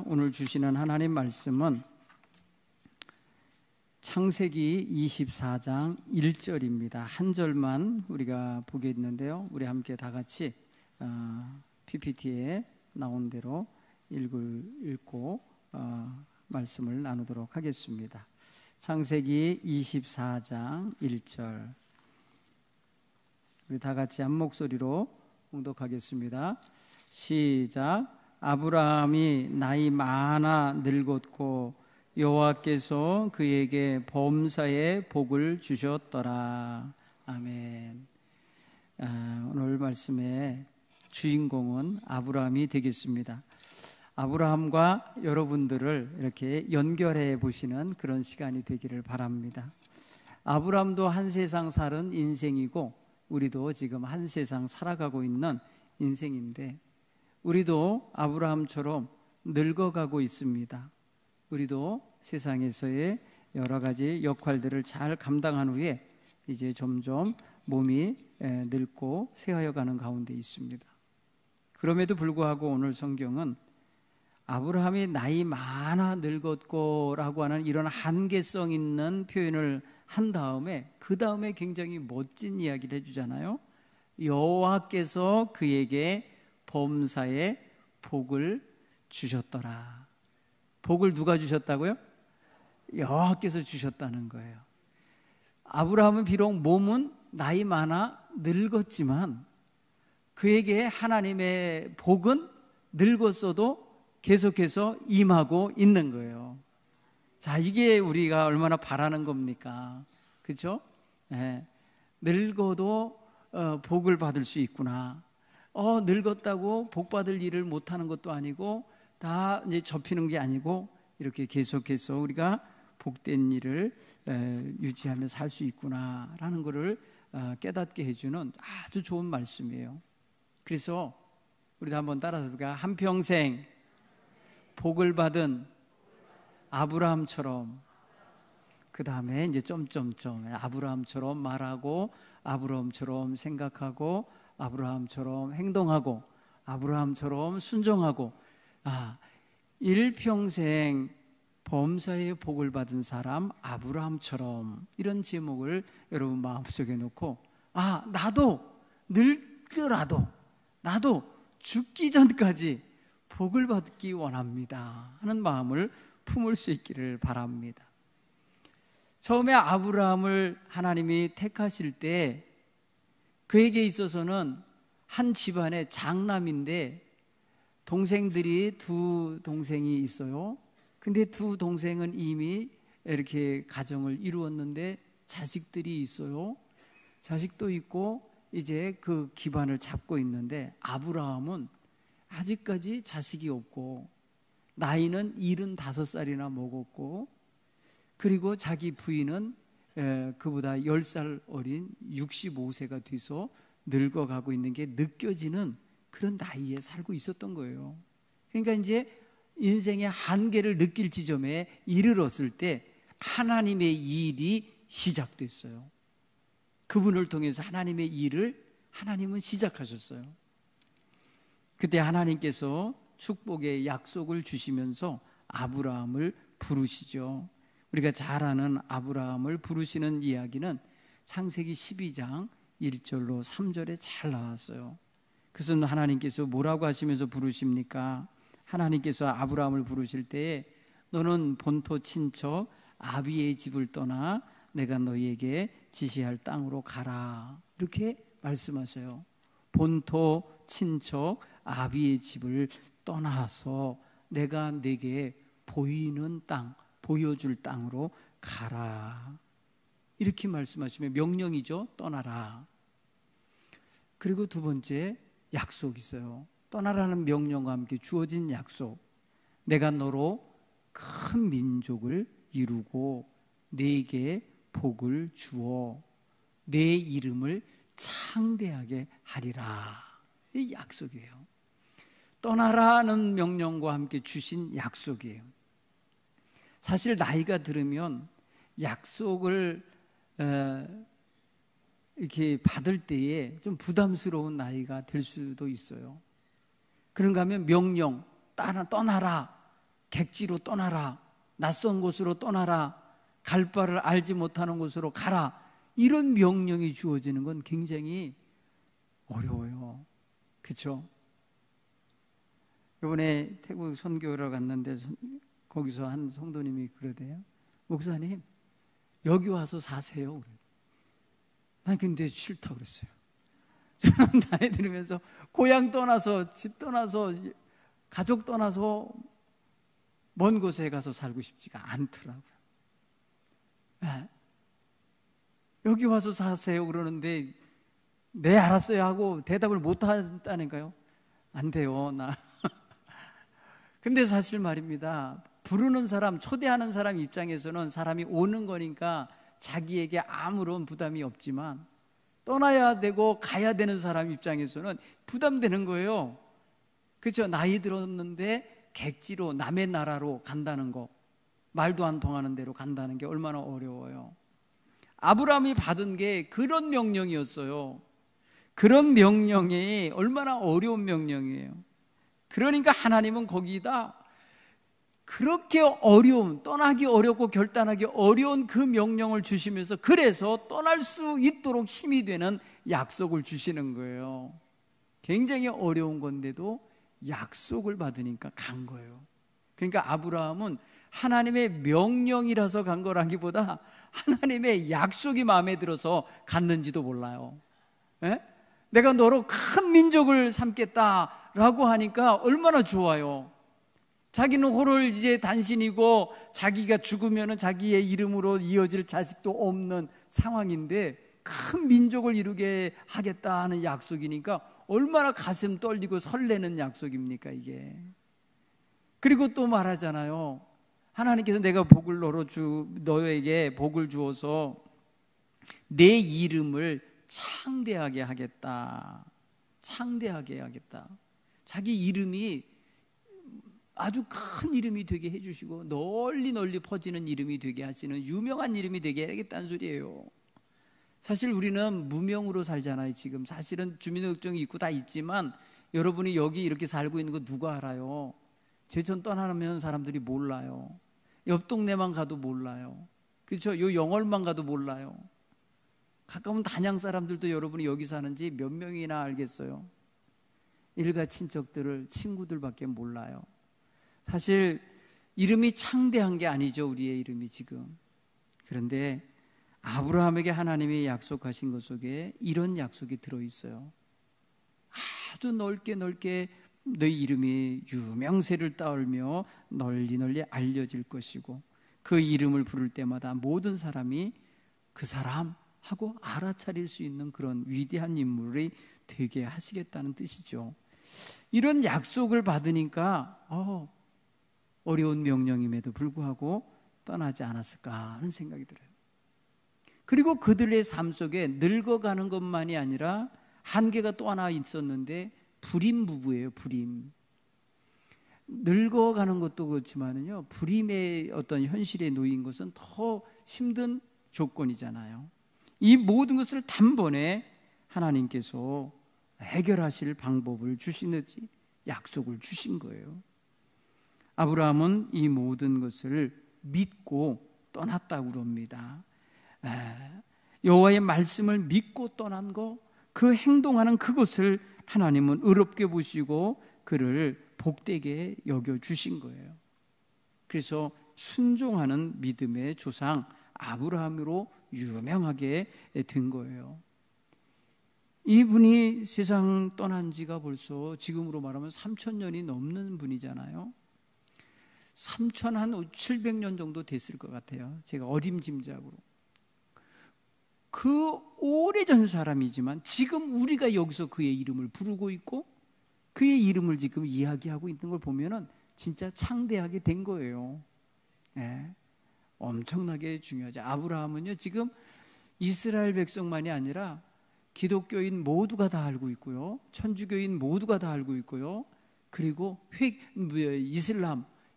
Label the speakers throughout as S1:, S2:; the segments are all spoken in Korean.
S1: 오늘 주시는 하나님 말씀은 창세기 24장 1절입니다. 한 절만 우리가 보겠는데요. 우리 함께 다 같이 PPT에 나온 대로 읽고 말씀을 나누도록 하겠습니다. 창세기 24장 1절, 우리 다 같이 한 목소리로 봉독하겠습니다. 시작. 아브라함이 나이 많아 늙었고 여호와께서 그에게 범사의 복을 주셨더라. 아멘. 오늘 말씀의 주인공은 아브라함이 되겠습니다. 아브라함과 여러분들을 이렇게 연결해 보시는 그런 시간이 되기를 바랍니다. 아브라함도 한 세상 사는 인생이고 우리도 지금 한 세상 살아가고 있는 인생인데, 우리도 아브라함처럼 늙어가고 있습니다. 우리도 세상에서의 여러 가지 역할들을 잘 감당한 후에 이제 점점 몸이 늙고 쇠하여가는 가운데 있습니다. 그럼에도 불구하고 오늘 성경은 아브라함이 나이 많아 늙었고 라고 하는 이런 한계성 있는 표현을 한 다음에 그 다음에 굉장히 멋진 이야기를 해주잖아요. 여호와께서 그에게 범사의 복을 주셨더라. 복을 누가 주셨다고요? 여호와께서 주셨다는 거예요. 아브라함은 비록 몸은 나이 많아 늙었지만 그에게 하나님의 복은 늙었어도 계속해서 임하고 있는 거예요. 자, 이게 우리가 얼마나 바라는 겁니까? 그렇죠? 네. 늙어도 복을 받을 수 있구나. 늙었다고 복 받을 일을 못하는 것도 아니고 다 이제 접히는 게 아니고 이렇게 계속해서 우리가 복된 일을 유지하며 살 수 있구나라는 것을 깨닫게 해주는 아주 좋은 말씀이에요. 그래서 우리도 한번 따라서 볼까요? 한평생 복을 받은 아브라함처럼, 그 다음에 이제 점점점 아브라함처럼 말하고 아브라함처럼 생각하고 아브라함처럼 행동하고 아브라함처럼 순종하고, 일평생 범사의 복을 받은 사람 아브라함처럼, 이런 제목을 여러분 마음속에 놓고 나도 늙더라도 나도 죽기 전까지 복을 받기 원합니다 하는 마음을 품을 수 있기를 바랍니다. 처음에 아브라함을 하나님이 택하실 때 그에게 있어서는 한 집안의 장남인데 동생들이 두 동생이 있어요. 근데 두 동생은 이미 이렇게 가정을 이루었는데 자식들이 있어요. 자식도 있고 이제 그 기반을 잡고 있는데 아브라함은 아직까지 자식이 없고 나이는 75살이나 먹었고, 그리고 자기 부인은 그보다 10살 어린 65세가 돼서 늙어가고 있는 게 느껴지는 그런 나이에 살고 있었던 거예요. 그러니까 이제 인생의 한계를 느낄 지점에 이르렀을 때 하나님의 일이 시작됐어요. 그분을 통해서 하나님의 일을 하나님은 시작하셨어요. 그때 하나님께서 축복의 약속을 주시면서 아브라함을 부르시죠. 우리가 잘 아는 아브라함을 부르시는 이야기는 창세기 12장 1절로 3절에 잘 나왔어요. 그래서 하나님께서 뭐라고 하시면서 부르십니까? 하나님께서 아브라함을 부르실 때에 너는 본토 친척 아비의 집을 떠나 내가 너희에게 지시할 땅으로 가라, 이렇게 말씀하셔요. 본토 친척 아비의 집을 떠나서 내가 내게 보이는 땅, 보여줄 땅으로 가라, 이렇게 말씀하시면 명령이죠. 떠나라. 그리고 두 번째 약속이 있어요. 떠나라는 명령과 함께 주어진 약속. 내가 너로 큰 민족을 이루고 네게 복을 주어 내 이름을 창대하게 하리라, 이 약속이에요. 떠나라는 명령과 함께 주신 약속이에요. 사실 나이가 들으면 약속을 이렇게 받을 때에 좀 부담스러운 나이가 될 수도 있어요. 그런가 하면 명령, 떠나라, 객지로 떠나라, 낯선 곳으로 떠나라, 갈 바를 알지 못하는 곳으로 가라, 이런 명령이 주어지는 건 굉장히 어려워요. 그렇죠? 이번에 태국 선교를 갔는데 거기서 한 성도님이 그러대요. 목사님, 여기 와서 사세요. 난 근데 싫다고 그랬어요. 저는 나이 들으면서 고향 떠나서, 집 떠나서, 가족 떠나서 먼 곳에 가서 살고 싶지가 않더라고요. 네. 여기 와서 사세요 그러는데 네 알았어요 하고 대답을 못 한다니까요. 안 돼요 나. 근데 사실 말입니다, 부르는 사람, 초대하는 사람 입장에서는 사람이 오는 거니까 자기에게 아무런 부담이 없지만 떠나야 되고 가야 되는 사람 입장에서는 부담되는 거예요. 그렇죠? 나이 들었는데 객지로, 남의 나라로 간다는 거, 말도 안 통하는 데로 간다는 게 얼마나 어려워요. 아브라함이 받은 게 그런 명령이었어요. 그런 명령이 얼마나 어려운 명령이에요. 그러니까 하나님은 거기다 그렇게 어려운, 떠나기 어렵고 결단하기 어려운 그 명령을 주시면서 그래서 떠날 수 있도록 힘이 되는 약속을 주시는 거예요. 굉장히 어려운 건데도 약속을 받으니까 간 거예요. 그러니까 아브라함은 하나님의 명령이라서 간 거라기보다 하나님의 약속이 마음에 들어서 갔는지도 몰라요. 에? 내가 너로 큰 민족을 삼겠다라고 하니까 얼마나 좋아요. 자기는 홀을 이제 단신이고 자기가 죽으면 자기의 이름으로 이어질 자식도 없는 상황인데 큰 민족을 이루게 하겠다는 약속이니까 얼마나 가슴 떨리고 설레는 약속입니까 이게. 그리고 또 말하잖아요. 하나님께서 내가 복을 너에게 복을 주어서 내 이름을 창대하게 하겠다. 창대하게 하겠다. 자기 이름이 아주 큰 이름이 되게 해주시고 널리 널리 퍼지는 이름이 되게 하시는 유명한 이름이 되게 하겠다는 소리예요. 사실 우리는 무명으로 살잖아요. 지금 사실은 주민등록증이 있고 다 있지만 여러분이 여기 이렇게 살고 있는 거 누가 알아요? 제천 떠나면 사람들이 몰라요. 옆 동네만 가도 몰라요. 그렇죠? 요 영월만 가도 몰라요. 가까운 단양 사람들도 여러분이 여기 사는지 몇 명이나 알겠어요? 일가 친척들을, 친구들밖에 몰라요. 사실 이름이 창대한 게 아니죠, 우리의 이름이 지금. 그런데 아브라함에게 하나님이 약속하신 것 속에 이런 약속이 들어있어요. 아주 넓게 너희 이름이 유명세를 따르며 널리 널리 알려질 것이고 그 이름을 부를 때마다 모든 사람이 그 사람 하고 알아차릴 수 있는 그런 위대한 인물이 되게 하시겠다는 뜻이죠. 이런 약속을 받으니까 어려운 명령임에도 불구하고 떠나지 않았을까 하는 생각이 들어요. 그리고 그들의 삶 속에 늙어가는 것만이 아니라 한계가 또 하나 있었는데 불임 부부예요. 불임. 늙어가는 것도 그렇지만은요, 불임의 어떤 현실에 놓인 것은 더 힘든 조건이잖아요. 이 모든 것을 단번에 하나님께서 해결하실 방법을 주시는지 약속을 주신 거예요. 아브라함은 이 모든 것을 믿고 떠났다고 그럽니다. 여호와의 말씀을 믿고 떠난 거, 그 행동하는 그것을 하나님은 의롭게 보시고 그를 복되게 여겨주신 거예요. 그래서 순종하는 믿음의 조상 아브라함으로 유명하게 된 거예요. 이분이 세상 떠난 지가 벌써 지금으로 말하면 3,000년이 넘는 분이잖아요. 700년 정도 됐을 것 같아요. 제가 어림짐작으로. 그 오래전 사람이지만 지금 우리가 여기서 그의 이름을 부르고 있고 그의 이름을 지금 이야기하고 있는 걸 보면은 진짜 창대하게 된 거예요. 엄청나게 중요하죠. 아브라함은요, 지금 이스라엘 백성만이 아니라 기독교인 모두가 다 알고 있고요, 천주교인 모두가 다 알고 있고요, 그리고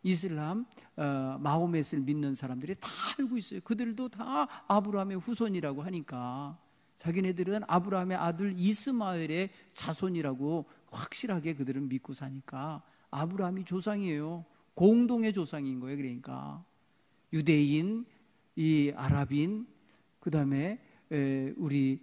S1: 이슬람 마호멧을 믿는 사람들이 다 알고 있어요. 그들도 다 아브라함의 후손이라고 하니까 자기네들은 아브라함의 아들 이스마엘의 자손이라고 확실하게 그들은 믿고 사니까 아브라함이 조상이에요. 공동의 조상인 거예요. 그러니까 유대인, 이 아랍인, 그 다음에 우리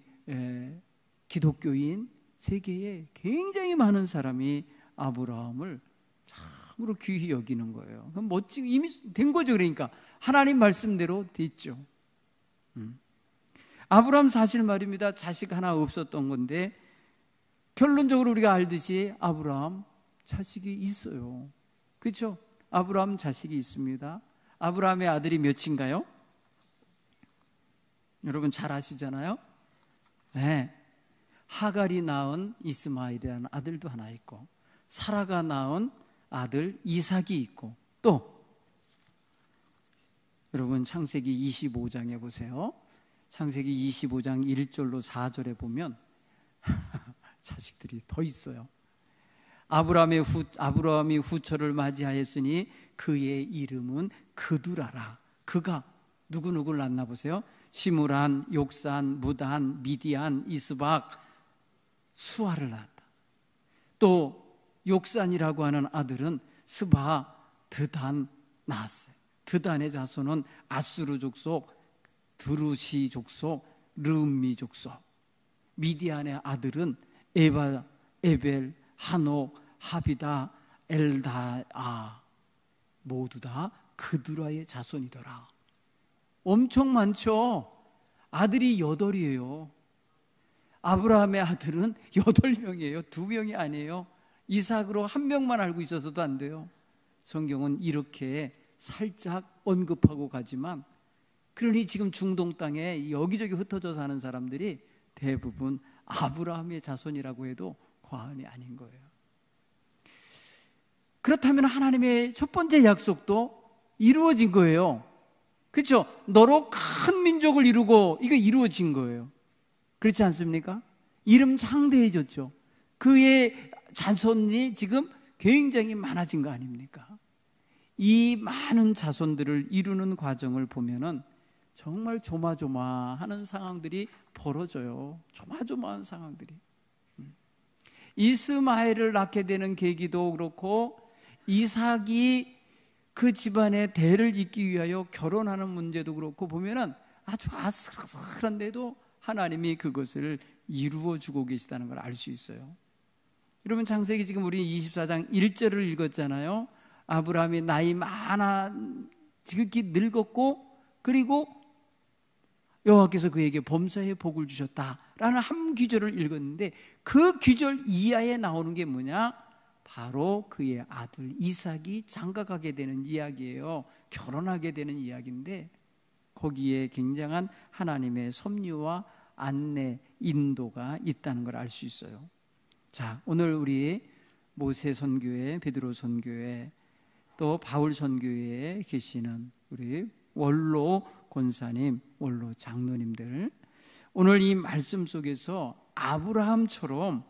S1: 기독교인, 세계에 굉장히 많은 사람이 아브라함을 참으로 귀히 여기는 거예요. 그럼 멋지게 이미 된 거죠. 그러니까 하나님 말씀대로 됐죠. 아브라함 사실 말입니다. 자식 하나 없었던 건데 결론적으로 우리가 알듯이 아브라함 자식이 있어요. 그렇죠? 아브라함 자식이 있습니다. 아브라함의 아들이 몇인가요? 여러분 잘 아시잖아요. 네. 하갈이 낳은 이스마엘이라는 아들도 하나 있고, 사라가 낳은 아들 이삭이 있고, 또 여러분 창세기 25장에 보세요. 창세기 25장 1절로 4절에 보면 자식들이 더 있어요. 아브라함이 후처를 맞이하였으니 그의 이름은 그두라라. 그가 누구누구를 낳나 보세요. 시므란, 욕산, 무단, 미디안, 이스박, 수아를 낳았다. 또 욕산이라고 하는 아들은 스바, 드단 낳았어요. 드단의 자손은 아수르 족속, 드루시 족속, 르음미 족속. 미디안의 아들은 에바, 에벨, 한옥, 하비다, 엘다아, 모두 다 그두라의 자손이더라. 엄청 많죠. 아들이 8이에요. 아브라함의 아들은 8명이에요. 2명이 아니에요. 이삭으로 1명만 알고 있어서도 안 돼요. 성경은 이렇게 살짝 언급하고 가지만, 그러니 지금 중동 땅에 여기저기 흩어져 사는 사람들이 대부분 아브라함의 자손이라고 해도 과언이 아닌 거예요. 그렇다면 하나님의 첫 번째 약속도 이루어진 거예요. 그렇죠? 너로 큰 민족을 이루고, 이거 이루어진 거예요. 그렇지 않습니까? 이름 창대해졌죠. 그의 자손이 지금 굉장히 많아진 거 아닙니까? 이 많은 자손들을 이루는 과정을 보면은 정말 조마조마하는 상황들이 벌어져요. 조마조마한 상황들이. 이스마엘을 낳게 되는 계기도 그렇고, 이삭이 그 집안의 대를 잇기 위하여 결혼하는 문제도 그렇고 보면은 아주 아슬아슬한데도 하나님이 그것을 이루어주고 계시다는 걸 알 수 있어요. 여러분 창세기 지금 우리 24장 1절을 읽었잖아요. 아브라함이 나이 많아 지극히 늙었고, 그리고 여호와께서 그에게 범사의 복을 주셨다라는 한 귀절을 읽었는데, 그 귀절 이하에 나오는 게 뭐냐? 바로 그의 아들 이삭이 장가가게 되는 이야기예요. 결혼하게 되는 이야기인데, 거기에 굉장한 하나님의 섭리와 안내, 인도가 있다는 걸 알 수 있어요. 자, 오늘 우리 모세 선교회, 베드로 선교회, 또 바울 선교회에 계시는 우리 원로 권사님, 원로 장로님들, 오늘 이 말씀 속에서 아브라함처럼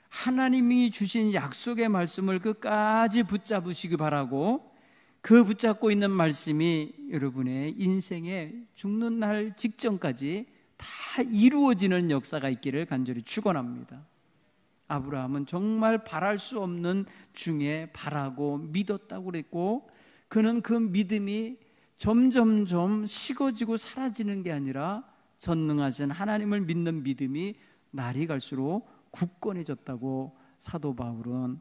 S1: 하나님이 주신 약속의 말씀을 끝까지 붙잡으시기 바라고, 그 붙잡고 있는 말씀이 여러분의 인생에 죽는 날 직전까지 다 이루어지는 역사가 있기를 간절히 축원합니다. 아브라함은 정말 바랄 수 없는 중에 바라고 믿었다고 그랬고, 그는 그 믿음이 점점점 식어지고 사라지는 게 아니라 전능하신 하나님을 믿는 믿음이 날이 갈수록 굳건해졌다고 사도 바울은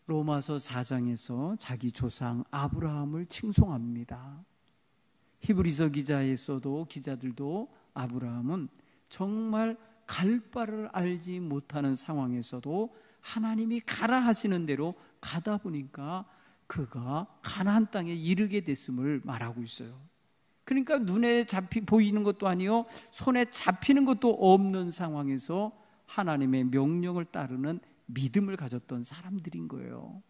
S1: 로마서 4장에서 자기 조상 아브라함을 칭송합니다. 히브리서 기자들도 아브라함은 정말 갈 바를 알지 못하는 상황에서도 하나님이 가라 하시는 대로 가다 보니까 그가 가나안 땅에 이르게 됐음을 말하고 있어요. 그러니까 눈에 보이는 것도 아니요, 손에 잡히는 것도 없는 상황에서 하나님의 명령을 따르는 믿음을 가졌던 사람들인 거예요.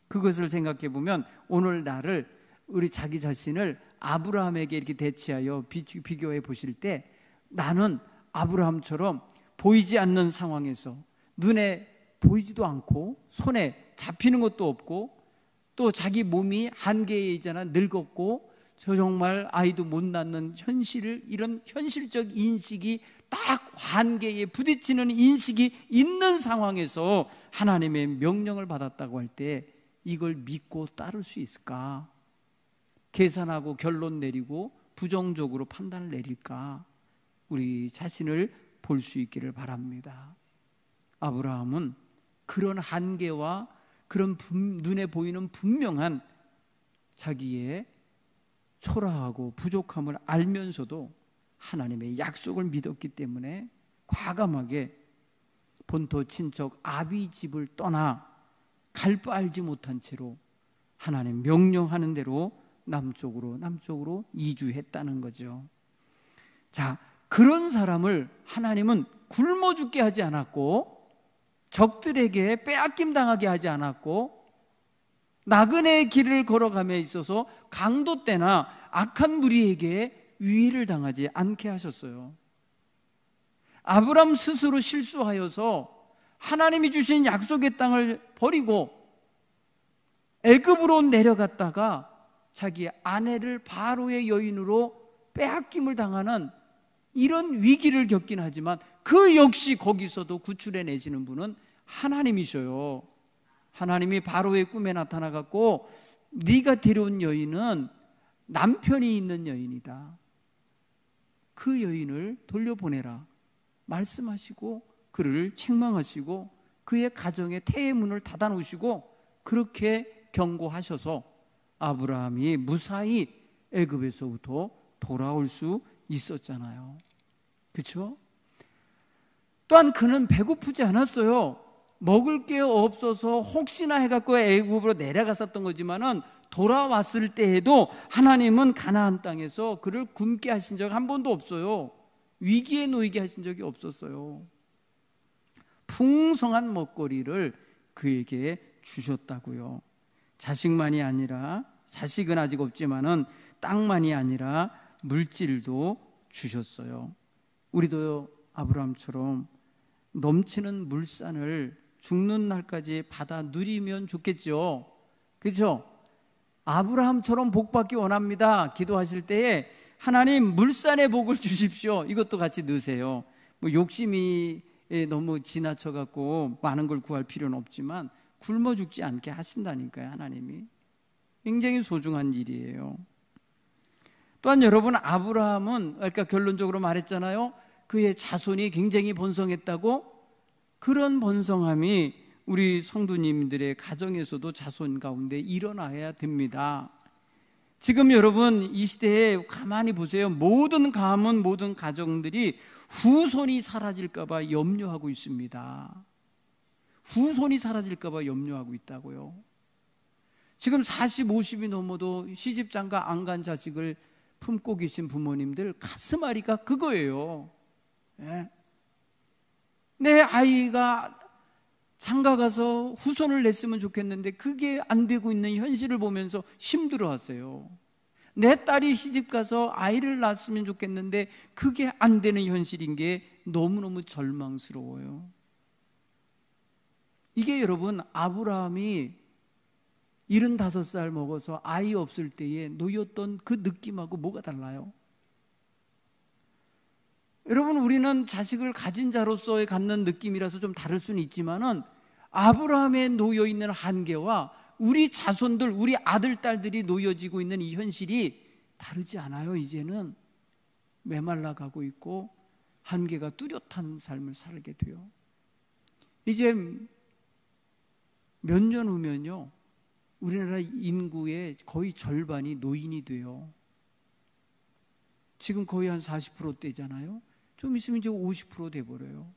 S1: 그것을 생각해 보면 오늘 나를, 우리 자기 자신을 아브라함에게 이렇게 대치하여 비교해 보실 때, 나는 아브라함처럼 보이지 않는 상황에서 눈에 보이지도 않고 손에 잡히는 것도 없고, 또 자기 몸이 한계에 있잖아, 늙었고 저 정말 아이도 못 낳는 현실을, 이런 현실적 인식이 딱 한계에 부딪히는 인식이 있는 상황에서 하나님의 명령을 받았다고 할 때 이걸 믿고 따를 수 있을까? 계산하고 결론 내리고 부정적으로 판단을 내릴까? 우리 자신을 볼 수 있기를 바랍니다. 아브라함은 그런 한계와 그런 눈에 보이는 분명한 자기의 초라하고 부족함을 알면서도 하나님의 약속을 믿었기 때문에 과감하게 본토 친척 아비 집을 떠나 갈 바 알지 못한 채로 하나님 명령하는 대로 남쪽으로 이주했다는 거죠. 자, 그런 사람을 하나님은 굶어 죽게 하지 않았고 적들에게 빼앗김 당하게 하지 않았고 나그네의 길을 걸어감에 있어서 강도 때나 악한 무리에게 위해를 당하지 않게 하셨어요. 아브람 스스로 실수하여서 하나님이 주신 약속의 땅을 버리고 애굽으로 내려갔다가 자기 아내를 바로의 여인으로 빼앗김을 당하는 이런 위기를 겪긴 하지만 그 역시 거기서도 구출해내시는 분은 하나님이셔요. 하나님이 바로의 꿈에 나타나갖고 네가 데려온 여인은 남편이 있는 여인이다. 그 여인을 돌려보내라 말씀하시고 그를 책망하시고 그의 가정의 태의 문을 닫아놓으시고 그렇게 경고하셔서 아브라함이 무사히 애굽에서부터 돌아올 수 있었잖아요. 그렇죠? 또한 그는 배고프지 않았어요. 먹을 게 없어서 혹시나 해갖고 애굽으로 내려갔었던 거지만은 돌아왔을 때에도 하나님은 가나안 땅에서 그를 굶게 하신 적 한 번도 없어요. 위기에 놓이게 하신 적이 없었어요. 풍성한 먹거리를 그에게 주셨다고요. 자식은 아직 없지만은 땅만이 아니라 물질도 주셨어요. 우리도 아브라함처럼 넘치는 물산을 죽는 날까지 받아 누리면 좋겠죠. 그렇죠? 아브라함처럼 복받기 원합니다. 기도하실 때에 하나님 물산의 복을 주십시오. 이것도 같이 넣으세요. 뭐 욕심이 너무 지나쳐갖고 많은 걸 구할 필요는 없지만 굶어 죽지 않게 하신다니까요. 하나님이. 굉장히 소중한 일이에요. 또한 여러분, 아브라함은 아까 결론적으로 말했잖아요. 그의 자손이 굉장히 번성했다고. 그런 번성함이 우리 성도님들의 가정에서도 자손 가운데 일어나야 됩니다. 지금 여러분 이 시대에 가만히 보세요. 모든 가문, 모든 가정들이 후손이 사라질까 봐 염려하고 있습니다. 후손이 사라질까 봐 염려하고 있다고요. 지금 40, 50이 넘어도 시집장가 안 간 자식을 품고 계신 부모님들 가슴앓이가 그거예요. 예? 내 아이가 장가 가서 후손을 냈으면 좋겠는데 그게 안 되고 있는 현실을 보면서 힘들어하세요. 내 딸이 시집 가서 아이를 낳았으면 좋겠는데 그게 안 되는 현실인 게 너무너무 절망스러워요. 이게 여러분 아브라함이 75살 먹어서 아이 없을 때에 놓였던 그 느낌하고 뭐가 달라요? 여러분 우리는 자식을 가진 자로서의 갖는 느낌이라서 좀 다를 수는 있지만은 아브라함에 놓여있는 한계와 우리 자손들, 우리 아들, 딸들이 놓여지고 있는 이 현실이 다르지 않아요. 이제는 메말라가고 있고 한계가 뚜렷한 삶을 살게 돼요. 이제 몇 년 후면요 우리나라 인구의 거의 절반이 노인이 돼요. 지금 거의 한 40%대잖아요. 좀 있으면 이제 50% 돼버려요.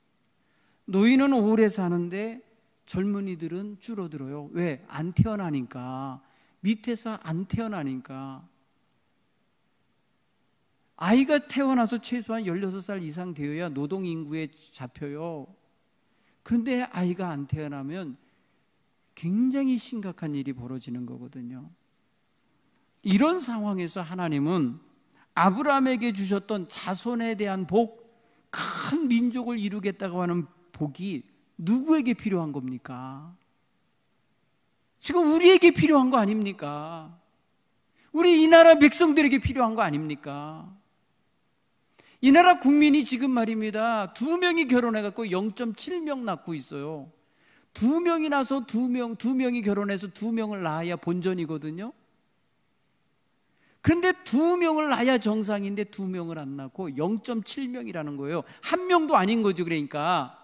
S1: 노인은 오래 사는데 젊은이들은 줄어들어요. 왜? 안 태어나니까. 밑에서 안 태어나니까. 아이가 태어나서 최소한 16살 이상 되어야 노동인구에 잡혀요. 그런데 아이가 안 태어나면 굉장히 심각한 일이 벌어지는 거거든요. 이런 상황에서 하나님은 아브라함에게 주셨던 자손에 대한 복, 큰 민족을 이루겠다고 하는 복이 누구에게 필요한 겁니까? 지금 우리에게 필요한 거 아닙니까? 우리 이 나라 백성들에게 필요한 거 아닙니까? 이 나라 국민이 지금 말입니다 2명이 결혼해갖고 0.7명 낳고 있어요. 두 명이 나서 두 명이 결혼해서 두 명을 낳아야 본전이거든요. 그런데 두 명을 낳아야 정상인데 두 명을 안 낳고 0.7명이라는 거예요. 한 명도 아닌 거죠. 그러니까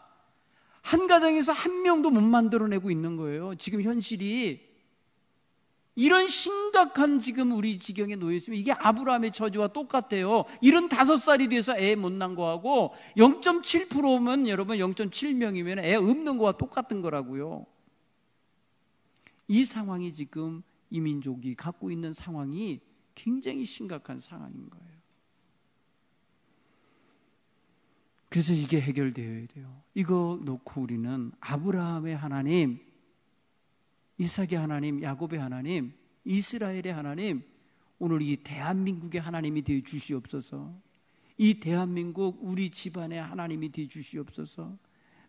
S1: 한 가정에서 한 명도 못 만들어내고 있는 거예요. 지금 현실이 이런 심각한 지금 우리 지경에 놓여 있으면 이게 아브라함의 처지와 똑같아요. 75살이 돼서 애 못 낳은 거하고 0.7%면 여러분 0.7명이면 애 없는 거와 똑같은 거라고요. 이 상황이 지금 이 민족이 갖고 있는 상황이 굉장히 심각한 상황인 거예요. 그래서 이게 해결되어야 돼요. 이거 놓고 우리는 아브라함의 하나님, 이삭의 하나님, 야곱의 하나님, 이스라엘의 하나님, 오늘 이 대한민국의 하나님이 되어 주시옵소서. 이 대한민국 우리 집안의 하나님이 되어 주시옵소서.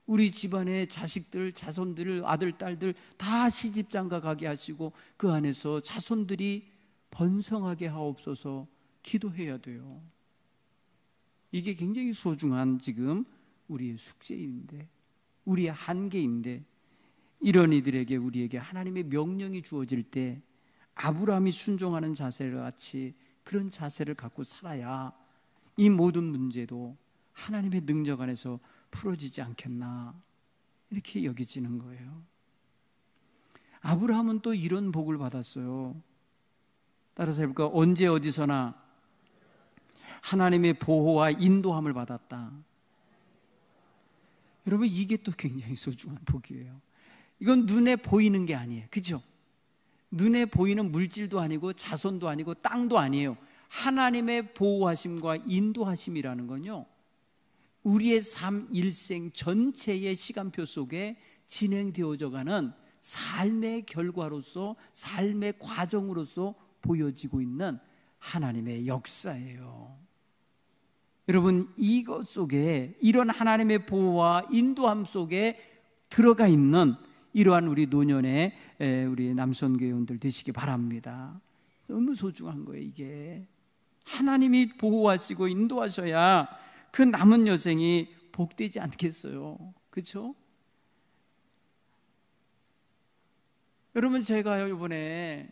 S1: 우리 집안의 자식들, 자손들, 아들, 딸들 다 시집장가 가게 하시고 그 안에서 자손들이 번성하게 하옵소서. 기도해야 돼요. 이게 굉장히 소중한 지금 우리의 숙제인데, 우리의 한계인데, 이런 이들에게 우리에게 하나님의 명령이 주어질 때 아브라함이 순종하는 자세를 같이 그런 자세를 갖고 살아야 이 모든 문제도 하나님의 능력 안에서 풀어지지 않겠나, 이렇게 여겨지는 거예요. 아브라함은 또 이런 복을 받았어요. 따라서 해볼까? 언제 어디서나 하나님의 보호와 인도함을 받았다. 여러분, 이게 또 굉장히 소중한 복이에요. 이건 눈에 보이는 게 아니에요. 그죠? 눈에 보이는 물질도 아니고 자손도 아니고 땅도 아니에요. 하나님의 보호하심과 인도하심이라는 건요, 우리의 삶 일생 전체의 시간표 속에 진행되어져 가는 삶의 결과로서, 삶의 과정으로서 보여지고 있는 하나님의 역사예요. 여러분, 이것 속에, 이런 하나님의 보호와 인도함 속에 들어가 있는 이러한 우리 노년의 우리 남선교회원들 되시기 바랍니다. 너무 소중한 거예요. 이게 하나님이 보호하시고 인도하셔야 그 남은 여생이 복되지 않겠어요. 그렇죠? 여러분, 제가요 이번에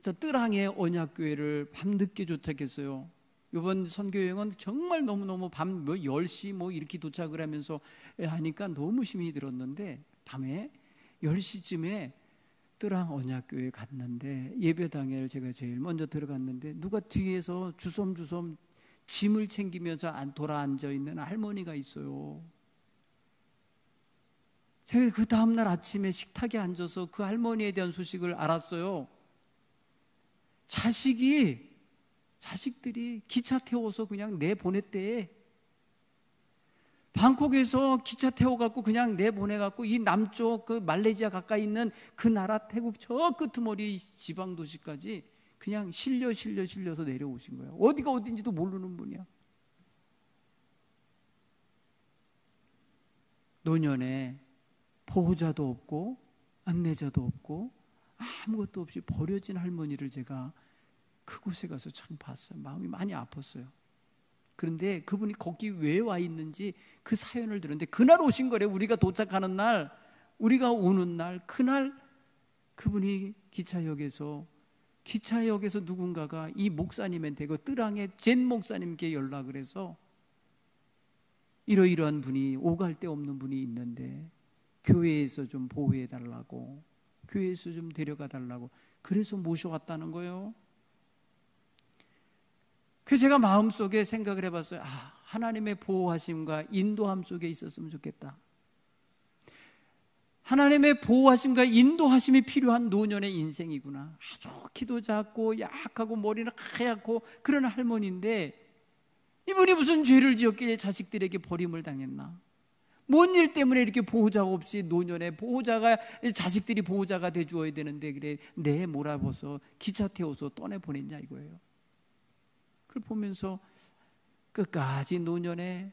S1: 저 뜰항의 언약교회를 밤늦게 도착했어요. 이번 선교여행은 정말 너무너무 밤 10시 이렇게 도착을 하면서 하니까 너무 힘이 들었는데, 밤에 10시쯤에 뜰항 언약교회에 갔는데 예배당에 제가 제일 먼저 들어갔는데 누가 뒤에서 주섬주섬 짐을 챙기면서 돌아 앉아있는 할머니가 있어요. 제가 그 다음날 아침에 식탁에 앉아서 그 할머니에 대한 소식을 알았어요. 자식들이 기차 태워서 그냥 내보냈대. 방콕에서 기차 태워갖고 그냥 내보내갖고 이 남쪽 그 말레이시아 가까이 있는 그 나라 태국 저 끄트머리 지방 도시까지 그냥 실려서 내려오신 거예요. 어디가 어딘지도 모르는 분이야. 노년에 보호자도 없고 안내자도 없고 아무것도 없이 버려진 할머니를 제가 그곳에 가서 참 봤어요. 마음이 많이 아팠어요. 그런데 그분이 거기 왜 와 있는지 그 사연을 들었는데, 그날 오신 거래요. 우리가 도착하는 날, 우리가 오는 날, 그날 그분이 기차역에서 누군가가 이 목사님한테, 그 뜰항의 젠 목사님께 연락을 해서 이러이러한 분이, 오갈 데 없는 분이 있는데 교회에서 좀 보호해 달라고, 교회에서 좀 데려가 달라고, 그래서 모셔왔다는 거예요. 그래서 제가 마음속에 생각을 해봤어요. 하나님의 보호하심과 인도함 속에 있었으면 좋겠다. 하나님의 보호하심과 인도하심이 필요한 노년의 인생이구나. 아주 키도 작고 약하고 머리는 하얗고 그런 할머니인데, 이분이 무슨 죄를 지었기에 자식들에게 버림을 당했나? 뭔 일 때문에 이렇게 보호자가 없이 노년에 자식들이 보호자가 돼주어야 되는데 그래 몰아버서 기차 태워서 떠내보냈냐 이거예요. 그걸 보면서 끝까지 노년에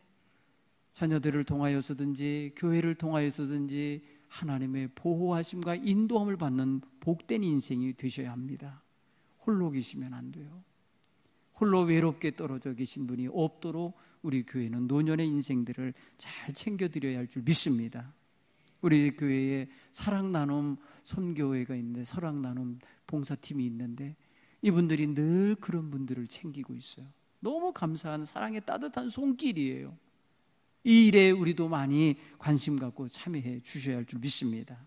S1: 자녀들을 통하여서든지 교회를 통하여서든지 하나님의 보호하심과 인도함을 받는 복된 인생이 되셔야 합니다. 홀로 계시면 안 돼요. 홀로 외롭게 떨어져 계신 분이 없도록 우리 교회는 노년의 인생들을 잘 챙겨드려야 할 줄 믿습니다. 우리 교회에 사랑나눔 선교회가 있는데, 사랑나눔 봉사팀이 있는데, 이분들이 늘 그런 분들을 챙기고 있어요. 너무 감사한 사랑의 따뜻한 손길이에요. 이 일에 우리도 많이 관심 갖고 참여해 주셔야 할 줄 믿습니다.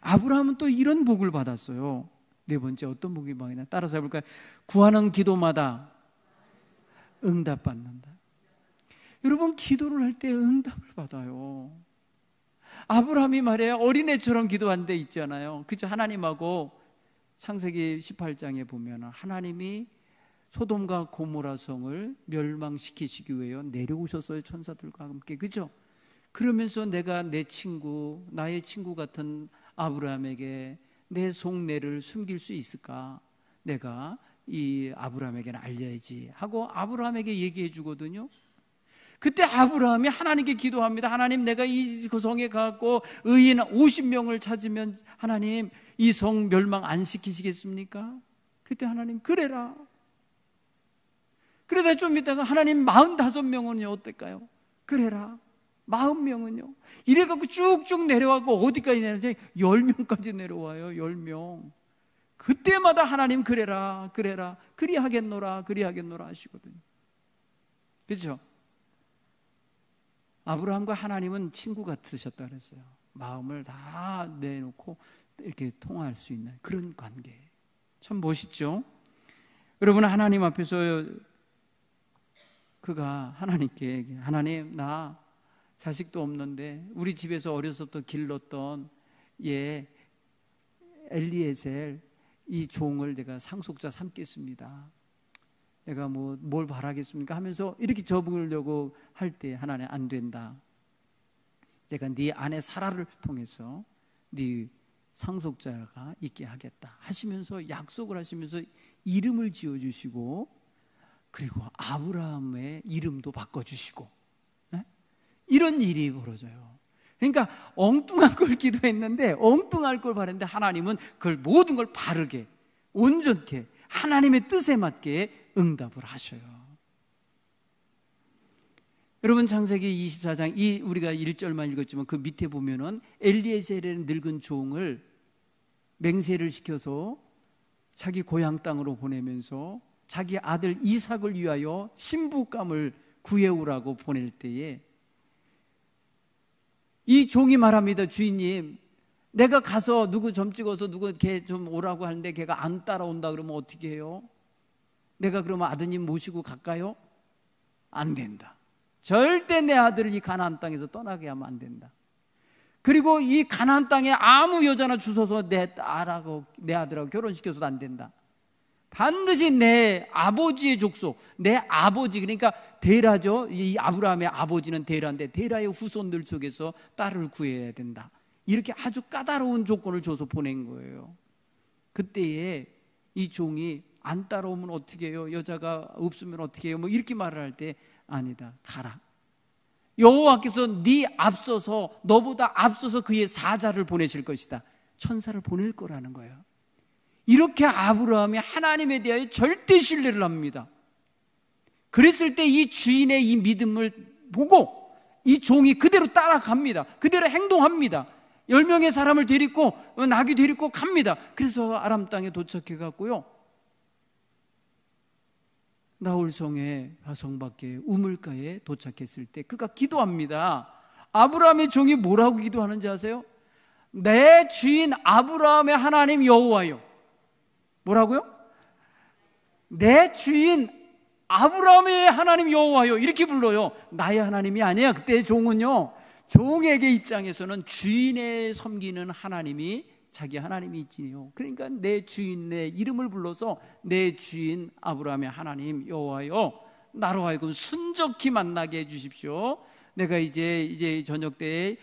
S1: 아브라함은 또 이런 복을 받았어요. 네 번째 어떤 복이 많이나 따라서 해볼까요? 구하는 기도마다 응답받는다. 여러분, 기도를 할 때 응답을 받아요. 아브라함이 말이에요, 어린애처럼 기도한 데 있잖아요. 그죠? 하나님하고 창세기 18장에 보면 하나님이 소돔과 고모라 성을 멸망시키시기 위해 내려오셨어요, 천사들과 함께. 그죠? 그러면서 내가 내 친구, 나의 친구 같은 아브라함에게 내 속내를 숨길 수 있을까? 내가 이 아브라함에게는 알려야지 하고 아브라함에게 얘기해 주거든요. 그때 아브라함이 하나님께 기도합니다. 하나님, 내가 이 성에 가고 의인 50명을 찾으면 하나님 이 성 멸망 안 시키시겠습니까? 그때 하나님, 그래라. 그러다 좀 있다가 하나님 45명은요 어떨까요? 그래라. 40명은요. 이래갖고 쭉쭉 내려가고 어디까지 내려가냐? 10명까지 내려와요. 10명. 그때마다 하나님 그래라, 그래라, 그리하겠노라, 그리하겠노라 하시거든요. 그렇죠? 아브라함과 하나님은 친구 같으셨다 그랬어요. 마음을 다 내놓고 이렇게 통화할 수 있는 그런 관계. 참 멋있죠? 여러분, 하나님 앞에서 그가 하나님께, 하나님, 나 자식도 없는데 우리 집에서 어렸을 때부터 길렀던 엘리에셀 이 종을 내가 상속자 삼겠습니다. 내가 뭘 바라겠습니까? 하면서 이렇게 접으려고 할 때 하나님, 안 된다. 내가 네 아내 사라를 통해서 네 상속자가 있게 하겠다 하시면서 약속을 하시면서 이름을 지어주시고, 그리고 아브라함의 이름도 바꿔주시고, 네? 이런 일이 벌어져요. 그러니까 엉뚱한 걸 기도했는데, 엉뚱한 걸 바랬는데 하나님은 그걸 모든 걸 바르게 온전케 하나님의 뜻에 맞게 응답을 하셔요. 여러분, 창세기 24장 우리가 1절만 읽었지만 그 밑에 보면은 엘리에셀의 늙은 종을 맹세를 시켜서 자기 고향 땅으로 보내면서 자기 아들 이삭을 위하여 신부감을 구해오라고 보낼 때에 이 종이 말합니다. 주인님, 내가 가서 누구 점 찍어서 누구 걔 좀 오라고 하는데 걔가 안 따라온다 그러면 어떻게 해요? 내가 그러면 아드님 모시고 갈까요? 안 된다. 절대 내 아들을 이 가나안 땅에서 떠나게 하면 안 된다. 그리고 이 가나안 땅에 아무 여자나 주워서 내 아들하고 결혼시켜서도 안 된다. 반드시 내 아버지의 족속, 내 아버지, 그러니까 데라죠. 이 아브라함의 아버지는 데라인데 데라의 후손들 속에서 딸을 구해야 된다. 이렇게 아주 까다로운 조건을 줘서 보낸 거예요. 그때에 이 종이 안 따라오면 어떻게 해요? 여자가 없으면 어떻게 해요? 이렇게 말을 할 때, 아니다, 가라. 여호와께서 네 앞서서, 너보다 앞서서 그의 사자를 보내실 것이다. 천사를 보낼 거라는 거예요. 이렇게 아브라함이 하나님에 대하여 절대 신뢰를 합니다. 그랬을 때 이 주인의 이 믿음을 보고 이 종이 그대로 따라갑니다. 그대로 행동합니다. 10명의 사람을 데리고 나귀 데리고 갑니다. 그래서 아람 땅에 도착해 갔고요, 나홀성의 화성 밖에 우물가에 도착했을 때 그가 기도합니다. 아브라함의 종이 뭐라고 기도하는지 아세요? 내 주인 아브라함의 하나님 여호와요. 뭐라고요? 내 주인 아브라함의 하나님 여호와요. 이렇게 불러요. 나의 하나님이 아니야. 그때 종은요, 종에게 입장에서는 주인의 섬기는 하나님이 자기 하나님이 있지요. 그러니까 내 주인, 내 이름을 불러서 내 주인 아브라함의 하나님 여호와여, 나로 하여금 순적히 만나게 해주십시오. 내가 이제 저녁 때에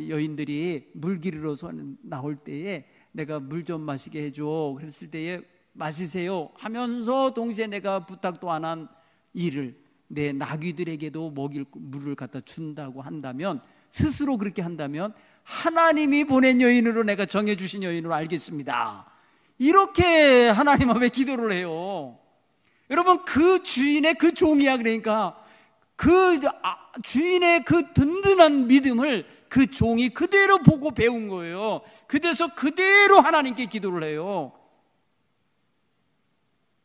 S1: 여인들이 물 기르러서 나올 때에 내가 물 좀 마시게 해줘. 그랬을 때에 마시세요 하면서 동시에 내가 부탁도 안 한 일을 내 나귀들에게도 먹일 물을 갖다 준다고 한다면, 스스로 그렇게 한다면 하나님이 보낸 여인으로, 내가 정해주신 여인으로 알겠습니다. 이렇게 하나님 앞에 기도를 해요. 여러분, 그 주인의 그 종이야. 그러니까 그 주인의 그 든든한 믿음을 그 종이 그대로 보고 배운 거예요. 그래서 그대로 하나님께 기도를 해요.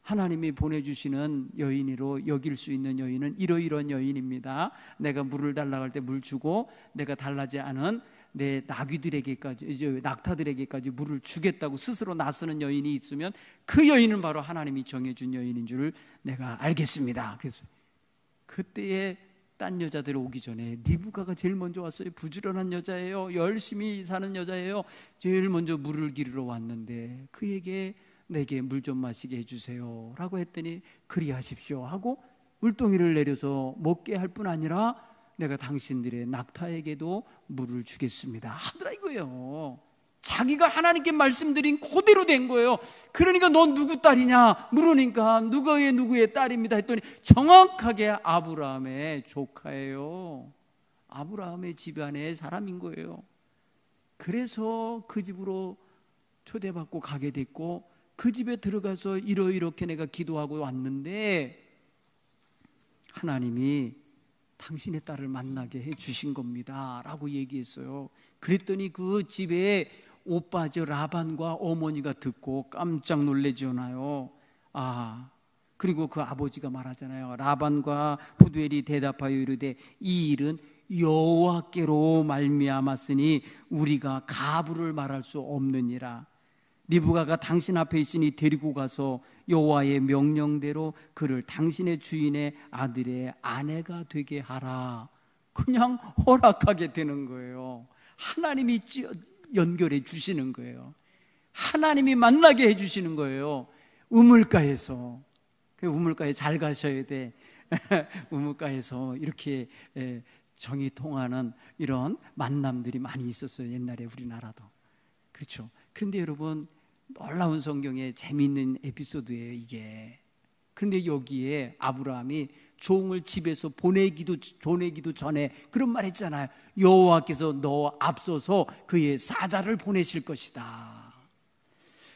S1: 하나님이 보내주시는 여인으로 여길 수 있는 여인은 이러이러한 여인입니다. 내가 물을 달라고 할 때 물 주고, 내가 달라지 않은 내 낙타들에게까지 물을 주겠다고 스스로 나서는 여인이 있으면 그 여인은 바로 하나님이 정해준 여인인 줄 내가 알겠습니다. 그래서 그때에 딴 여자들 오기 전에 리브가가 제일 먼저 왔어요. 부지런한 여자예요. 열심히 사는 여자예요. 제일 먼저 물을 기르러 왔는데 그에게 내게 물 좀 마시게 해주세요 라고 했더니 그리하십시오 하고 물동이를 내려서 먹게 할 뿐 아니라 내가 당신들의 낙타에게도 물을 주겠습니다 하더라 이거예요. 자기가 하나님께 말씀드린 그대로 된 거예요. 그러니까 넌 누구 딸이냐 물으니까 누구의 딸입니다 했더니 정확하게 아브라함의 조카예요. 아브라함의 집안의 사람인 거예요. 그래서 그 집으로 초대받고 가게 됐고, 그 집에 들어가서 이렇게 내가 기도하고 왔는데 하나님이 당신의 딸을 만나게 해 주신 겁니다 라고 얘기했어요. 그랬더니 그 집에 오빠죠 라반과 어머니가 듣고 깜짝 놀래지않아요. 그리고 그 아버지가 말하잖아요. 라반과 부두엘이 대답하여 이르되 이 일은 여호와께로 말미암았으니 우리가 가부를 말할 수 없느니라. 리브가가 당신 앞에 있으니 데리고 가서 여호와의 명령대로 그를 당신의 주인의 아들의 아내가 되게 하라. 그냥 허락하게 되는 거예요. 하나님이 연결해 주시는 거예요. 하나님이 만나게 해 주시는 거예요. 우물가에서. 우물가에 잘 가셔야 돼. 우물가에서 이렇게 정이 통하는 이런 만남들이 많이 있었어요. 옛날에 우리나라도. 그렇죠. 그런데 여러분, 놀라운 성경의 재미있는 에피소드예요 이게. 그런데 여기에 아브라함이 종을 집에서 보내기도 전에 그런 말 했잖아요. 여호와께서 너 앞서서 그의 사자를 보내실 것이다.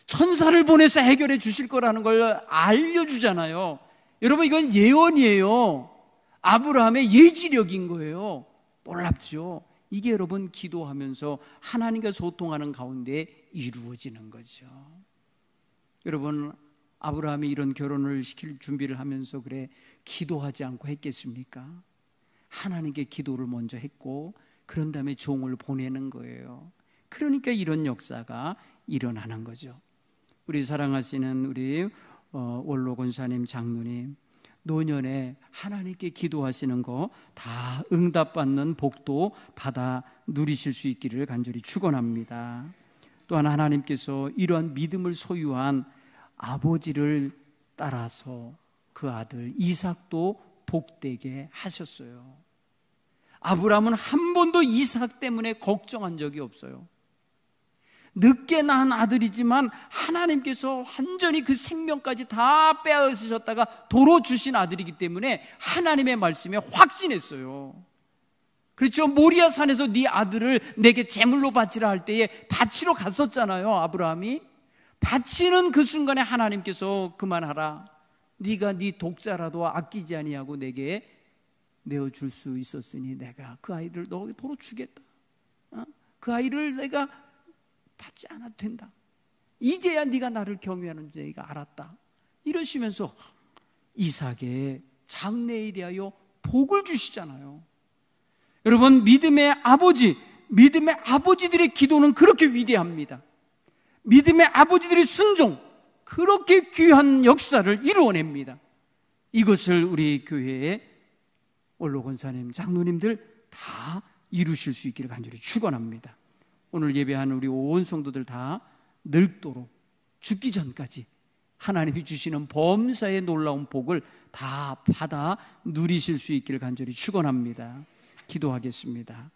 S1: 천사를 보내서 해결해 주실 거라는 걸 알려주잖아요. 여러분, 이건 예언이에요. 아브라함의 예지력인 거예요. 놀랍죠. 이게 여러분 기도하면서 하나님과 소통하는 가운데 이루어지는 거죠. 여러분, 아브라함이 이런 결혼을 시킬 준비를 하면서 그래 기도하지 않고 했겠습니까? 하나님께 기도를 먼저 했고 그런 다음에 종을 보내는 거예요. 그러니까 이런 역사가 일어나는 거죠. 우리 사랑하시는 우리 원로 권사님, 장로님, 노년에 하나님께 기도하시는 거 다 응답받는 복도 받아 누리실 수 있기를 간절히 축원합니다. 또한 하나님께서 이러한 믿음을 소유한 아버지를 따라서 그 아들 이삭도 복되게 하셨어요. 아브라함은 한 번도 이삭 때문에 걱정한 적이 없어요. 늦게 낳은 아들이지만 하나님께서 완전히 그 생명까지 다 빼앗으셨다가 도로 주신 아들이기 때문에 하나님의 말씀에 확신했어요. 그렇죠. 모리아 산에서 네 아들을 내게 제물로 바치라 할 때에 바치러 갔었잖아요. 아브라함이 바치는 그 순간에 하나님께서 그만하라. 네가 네 독자라도 아끼지 아니하고 내게 내어줄 수 있었으니 내가 그 아이를 너에게 도로 주겠다. 그 아이를 내가 받지 않아도 된다. 이제야 네가 나를 경외하는 줄 내가 알았다. 이러시면서 이삭의 장래에 대하여 복을 주시잖아요. 여러분, 믿음의 아버지들의 기도는 그렇게 위대합니다. 믿음의 아버지들의 순종, 그렇게 귀한 역사를 이루어냅니다. 이것을 우리 교회의 원로 권사님, 장로님들 다 이루실 수 있기를 간절히 축원합니다. 오늘 예배하는 우리 온 성도들 다 늙도록 죽기 전까지 하나님이 주시는 범사의 놀라운 복을 다 받아 누리실 수 있기를 간절히 축원합니다. 기도하겠습니다.